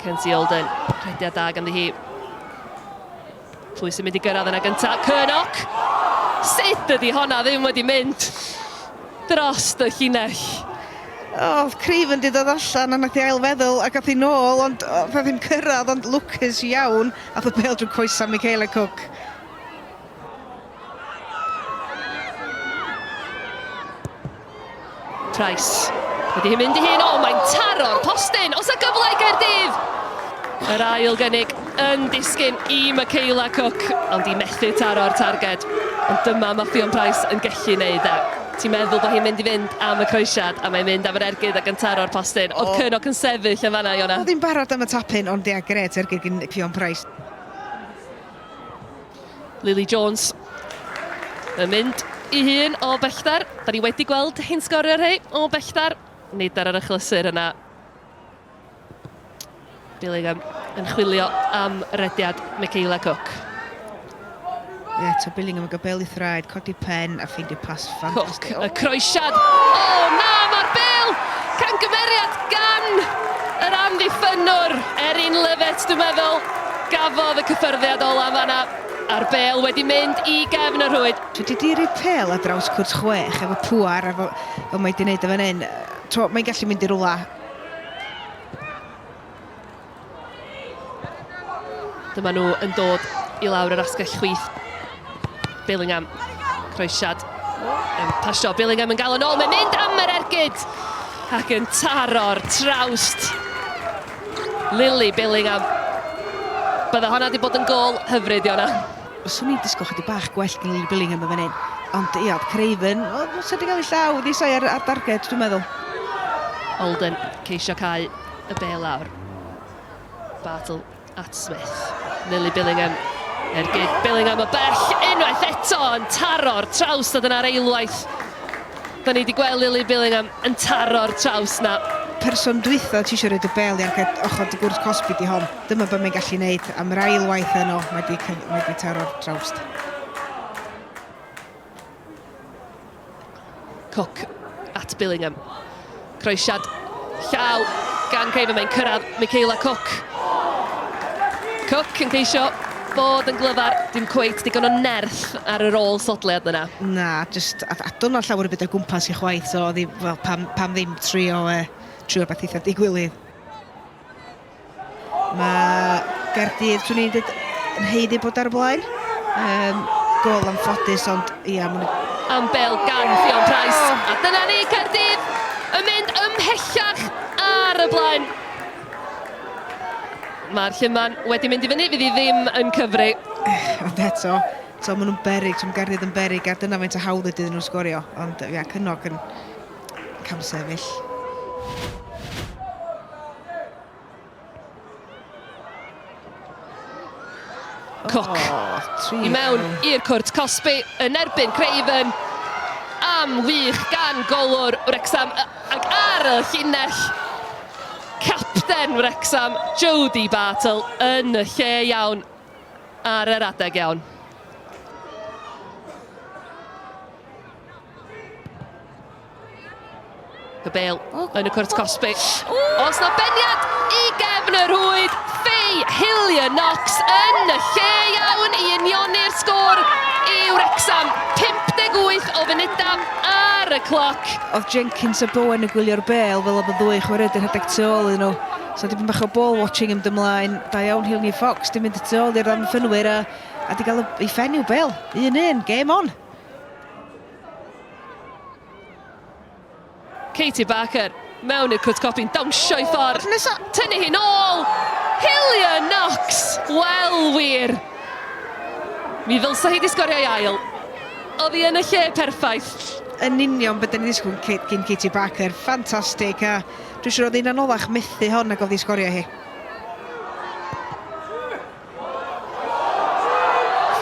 Kenzie Olden, rhediad da ganddi hi. Pwy sy'n mynd i gyrraedd yna gyntaf? Cyrnoc! Sut ydi honna ddim wedi mynd dros y llinell? Oedd Prif yn dod allan a nath i ail feddwl a gath i nôl, ond oedd ddim cyrraedd, ond lwcus iawn a oedd y bel drwy coesa Michaela Cook. Price wedi hi mynd i hun, mae'n taro'r postyn, os y gyfle i Caerdydd! Yr ail gynnig yn disgyn i Michaela Cook, ond i methu taro'r targed. Ond dyma Matthew Price yn gallu neud e. Ti'n meddwl bod hi'n mynd i fynd am y croesiad, a mae'n mynd am yr ergyd ac yn taro'r postyn. Oedd Cyrnoc yn sefyll yn fanna, Iona. Oedd hi'n barod am y tapyn, ond ia, gret ergyd gyn Matthew Price. Lily Jones yn mynd i hun o belltar. Da ni wedi gweld hi'n sgorio rhai o belltar. Nid ar yr achlysur yna. Billingham yn chwilio am rediad Michaela Cook. Ie, to Billingham yn gobel i thraed, codi pen a ffeindio pas ffantastig. Cook, y croesiad. O, na, mae'r bel! Cangymeriad gan yr amddiffynwr. Erin Lyfet, dwi'n meddwl, gafodd y cyffyrddiad ola fanna. A'r bel wedi mynd i gefn y rhwyd. Dwi wedi diri pel ar draws cwrs 6 efo pŵar, efo mae wedi gwneud efo hyn. Mae'n gallu mynd i rwla. Dyma nhw yn dod i lawr yr asgell chwith. Billingham, croesiad, yn pasio, Billingham yn gael yn ôl, mae'n mynd am yr ergyd ac yn taro'r trawst. Lily Billingham. Bydda honna wedi bod yn gol hyfryd i honna. Swn i'n disgo chydig bach gwell gen Lily Billingham yn fan hyn. Ond ia, Craven, sydd wedi cael ei llaw, wedi sai ar darged, dwi'n meddwl. Olden ceisio cael y bel lawr. Battle at Smith. Lily Billingham. Ergyd Billingham y bell, unwaith eto yn taro'r traws a dyna'r eilwaith. Da ni wedi gweld Lily Billingham yn taro'r traws na. Person dwytha ti eisiau rhaid y bel i arged ochr dy gwrs Cosby di hon. Dyma beth mae'n gallu gwneud am yr ailwaith yno, mae wedi taro'r trawst. Cook at Billingham. Croesiad llaw gan Craven, mae'n cyrraedd Michaela Cook. Cook yn ceisio bod yn glyfar, dim cweit digon o nerth ar yr ôl sodliad yna. Na, just, a dyna llawer o beth o gwmpas i chwaith, so oedd well, pam ddim trio beth eitha digwylydd. Mae Caerdydd, swn i'n dweud, yn heiddi bod ar y blaen. Gol am ffodus, ond ia... Am bel gan Fion Price. A dyna ni, Caerdydd yn mynd ymhellach ar y blaen. Mae'r Llyman wedi mynd i fyny, fydd hi ddim yn cyfri. Ond eto, maen nhw'n berig, so mae Caerdydd yn berig, a dyna faint o hawdd ydyn nhw'n sgorio. Ond ia, Cynnog yn camsefyll. Cook i mewn i'r cwrt Cosby yn erbyn Craven am wych gan golwr Wrexham ac ar y llinell capten Wrexham Jodie Bartle yn y lle iawn ar yr adeg iawn. Y bel yn y cwrt Cosby. Os na beniad i gefn y rhwyd, Fei Hillier Knox yn y lle iawn i unionnu'r sgôr i Wrexham. 58 o funudau ar y cloc. Oedd Jenkins a Bowen yn gwylio'r bel fel oedd y ddwy chwaraewyr rhedeg tu ôl iddyn nhw. So dipyn bach o ball watching yn dymlaen. Da iawn Hilni Fox, di mynd y tu ôl i'r amddiffynwyr a di gael ei ffenniw bel. 1-1, game on. Katie Barker mewn i'r cwrt copy'n dawnsio i ffordd. Tynnu hi'n ôl. Hillier Knox. Wel wir. Mi ddylsa hi di sgorio i ail. Oedd hi yn y lle perffaith. Yn union beth ni ddisgwyl cyn Katie Barker. Ffantastig. A dwi'n siŵr oedd hi'n anoddach methu hon ac oedd hi sgorio hi.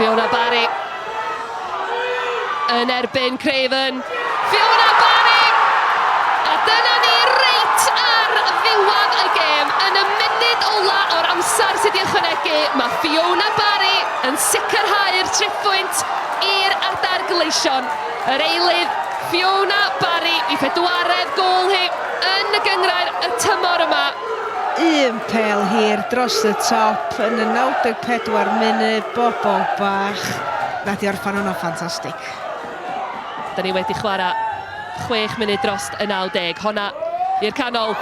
Fiona Barry. Yn erbyn Craven. Fiona Barry. A dyna ni reit ar ddiwedd y gêm. Yn y munud ola o'r amser sydd wedi ychwanegu, mae Fiona Barry yn sicrhau'r tripwynt i'r adar gleision. Yr eilydd Fiona Barry i pedwaredd gol hi yn y gyngrair y tymor yma. un pel hir dros y top yn y 94 munud, bobl bach. Na di orffan hwnnw ffantastig. Da ni wedi chwarae 6 munud drost y 90. Honna i'r canol.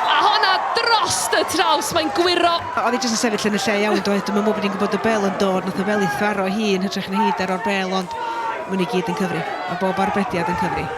A honna drost y traws, mae'n gwiro. Oedd hi jyst yn sefyll yn y lle iawn, doedd. Dwi'n meddwl bod ni'n gwybod y bel yn dod. Nath y bel i thwaro hi'n hytrach na hyd ar o'r bel, ond mwyn i gyd yn cyfri. Mae bob arbediad yn cyfri.